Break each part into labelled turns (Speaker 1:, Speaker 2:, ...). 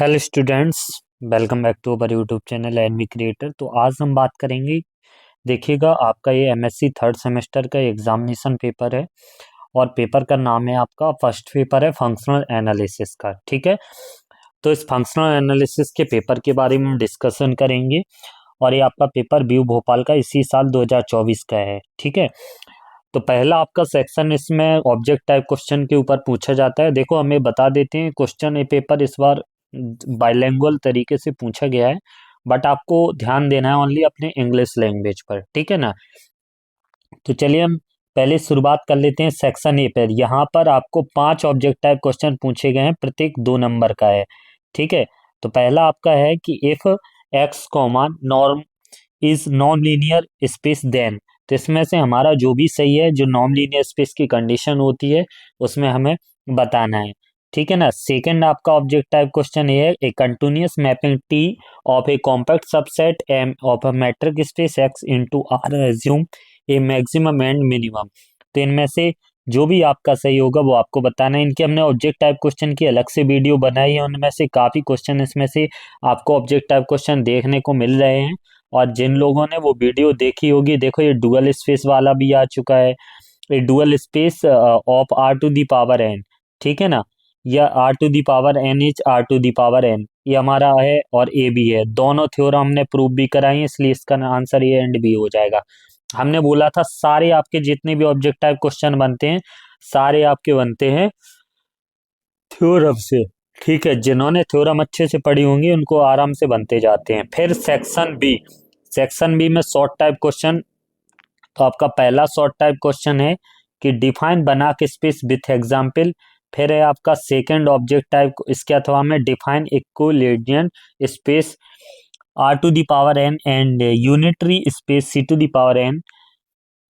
Speaker 1: Hello students, welcome back to our YouTube channel NV creator. तो आज हम बात करेंगे, देखिएगा आपका ये एमएससी थर्ड सेमेस्टर का एग्जामिनेशन पेपर है और पेपर का नाम है, आपका फर्स्ट पेपर है फंक्शनल एनालिसिस का। ठीक है, तो इस फंक्शनल एनालिसिस के पेपर के बारे में हम डिस्कशन करेंगे और ये आपका पेपर बीयू भोपाल का इसी साल 2024 का है। ठीक है, तो पहला आपका सेक्शन इसमें ऑब्जेक्ट टाइप क्वेश्चन के ऊपर पूछा जाता है। देखो, हमें बता देते हैं क्वेश्चन, ये पेपर इस बार बाइलिंगुअल तरीके से पूछा गया है, बट आपको ध्यान देना है ओनली अपने इंग्लिश लैंग्वेज पर। ठीक है ना। तो चलिए हम पहले शुरुआत कर लेते हैं सेक्शन ए पर। यहाँ पर आपको 5 ऑब्जेक्ट टाइप क्वेश्चन पूछे गए हैं, प्रत्येक 2 नंबर का है। ठीक है, तो पहला आपका है कि if X comma norm is non linear space then. तो इसमें से हमारा जो भी सही है, जो नॉन लीनियर स्पेस की कंडीशन होती है उसमें हमें बताना है। ठीक है ना। सेकंड आपका ऑब्जेक्ट टाइप क्वेश्चन ये है, a continuous mapping T of a compact subset M of a metric space X into R assume a maximum and minimum. तो इनमें से जो भी आपका सही होगा वो आपको बताना है। इनके हमने ऑब्जेक्ट टाइप क्वेश्चन की अलग से वीडियो बनाई है, उनमें से काफी क्वेश्चन इसमें से आपको ऑब्जेक्ट टाइप क्वेश्चन देखने को मिल रहे हैं। और जिन लोगों ने वो वीडियो देखी होगी, देखो ये डुअल स्पेस वाला भी आ चुका है, ये dual space of R to the power N. ठीक है ना, या R to the power N is R to the power N, ये हमारा है और ए भी है। दोनों थ्योरम हमने प्रूव भी कराई है, इसलिए इसका आंसर ए एंड बी हो जाएगा। हमने बोला था सारे आपके जितने भी ऑब्जेक्ट टाइप क्वेश्चन बनते हैं, सारे आपके बनते हैं थ्योरम से। ठीक है, जिन्होंने थ्योरम अच्छे से पढ़ी होंगी उनको आराम से बनते जाते हैं। फिर सेक्शन बी, सेक्शन बी में शॉर्ट टाइप क्वेश्चन। तो आपका पहला शॉर्ट टाइप क्वेश्चन है कि डिफाइन बना के स्पेस विथ एग्जाम्पल। फिर है आपका सेकंड ऑब्जेक्ट टाइप, इसके अथवा में define equilibrium space R to the power N and unitary space C to the power N.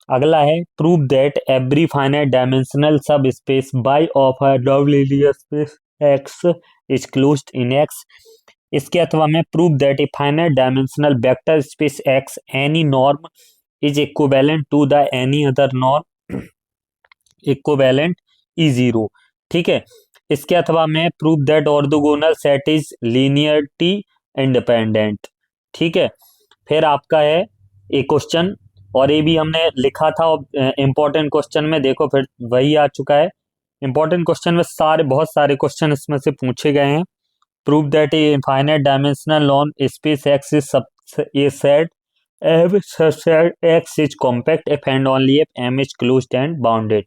Speaker 1: अगला है prove that every finite dimensional subspace Y of a non linear space X is closed in X. इसके अथवा में prove that a finite dimensional vector space X any norm is equivalent to the any other norm equivalent E zero. ठीक है, इसके अथवा में prove that orthogonal set is linearity independent. ठीक है, फिर आपका है एक क्वेश्चन, और ये भी हमने लिखा था इंपॉर्टेंट क्वेश्चन में, देखो फिर वही आ चुका है। इंपॉर्टेंट क्वेश्चन में सारे बहुत सारे क्वेश्चन इसमें से पूछे गए हैं। Prove that a infinite dimensional non space X is a set F subset X is compact if and only if M is closed and bounded.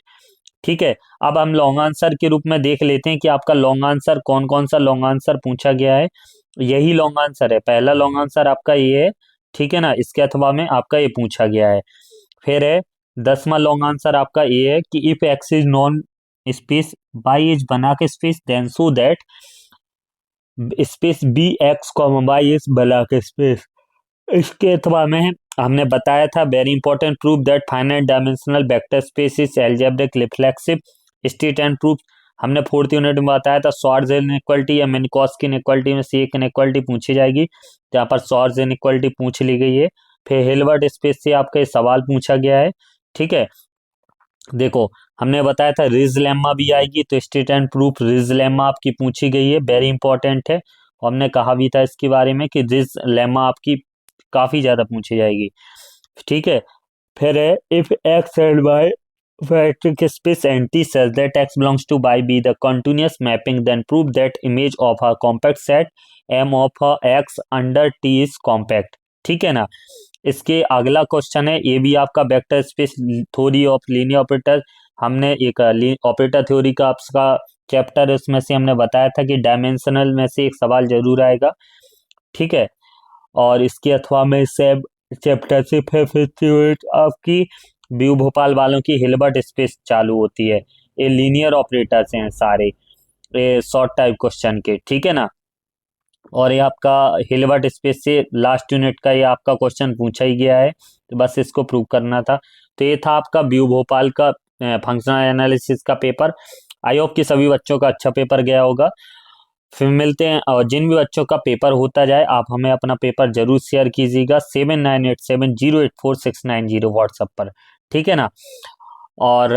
Speaker 1: ठीक है, अब हम लॉन्ग आंसर के रूप में देख लेते हैं कि आपका लॉन्ग आंसर कौन कौन सा लॉन्ग आंसर पूछा गया है। यही लॉन्ग आंसर है, पहला लॉन्ग आंसर आपका ये है। ठीक है ना, इसके अथवा में आपका ये पूछा गया है। फिर है 10वां लॉन्ग आंसर आपका ये है कि if X is non space Y is Banach space then so that space B X comma Y is Banach space. इसके अथवा में हमने बताया था very important, proof that finite dimensional vector space is algebraic reflexive state and proof. हमने fourth unit में बताया था शॉर्ट्ज इनइक्वालिटी या मिनकॉस इनइक्वालिटी में से एक इनइक्वालिटी पूछी जाएगी, जहाँ पर शॉर्ट्ज इनइक्वालिटी पूछ ली गई है। फिर हिल्बर्ट स्पेस से आपका ये सवाल पूछा गया है। ठीक है, देखो हमने बताया था रिज लेम्मा भी आएगी, तो state and proof ridge lemma आपकी पूछी गई है, वेरी इंपॉर्टेंट है। और हमने कहा भी था इसके बारे में कि रिज लेम्मा आपकी काफी ज्यादा पूछी जाएगी। ठीक है, फिर है if X and Y metric space and T such that X belongs to Y be the continuous mapping then prove that image of a compact set M of X under T is compact. ठीक है ना। इसके अगला question है, ये भी आपका vector space theory of linear operator. हमने एक ऑपरेटर थ्योरी का आपका चैप्टर है, उसमें से हमने बताया था कि डायमेंशनल में से एक सवाल जरूर आएगा। ठीक है, और इसके अथवा में सेब चैप्टर से फिर आपकी व्यू भोपाल वालों की हिल्बर्ट स्पेस चालू होती है। ये लीनियर ऑपरेटर्स हैं सारे, ये शॉर्ट टाइप क्वेश्चन के। ठीक है ना, और ये आपका हिल्बर्ट स्पेस से लास्ट यूनिट का ये आपका क्वेश्चन पूछा ही गया है, तो बस इसको प्रूव करना था। तो ये था आपका व्यू भोपाल का फंक्शनल एनालिसिस का पेपर। आई होप कि सभी बच्चों का अच्छा पेपर गया होगा। फिर मिलते हैं, और जिन भी बच्चों का पेपर होता जाए आप हमें अपना पेपर जरूर शेयर कीजिएगा 7987084690 व्हाट्सएप पर। ठीक है ना। और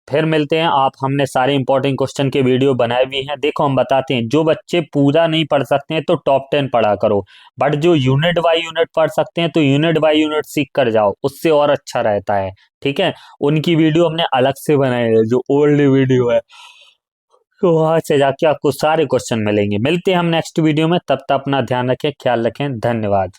Speaker 1: फिर मिलते हैं। आप हमने सारे इंपॉर्टेंट क्वेश्चन के वीडियो बनाए भी हैं। देखो हम बताते हैं, जो बच्चे पूरा नहीं पढ़ सकते हैं तो टॉप 10 पढ़ा करो, बट जो यूनिट बाय यूनिट पढ़ सकते हैं तो यूनिट बाय यूनिट सीख कर जाओ, उससे और अच्छा रहता है। ठीक है, उनकी वीडियो हमने अलग से बनाई है, जो ओल्ड वीडियो है, तो वहां से जाके आपको सारे क्वेश्चन मिलेंगे। मिलते हैं हम नेक्स्ट वीडियो में, तब तक अपना ध्यान रखें, ख्याल रखें, धन्यवाद।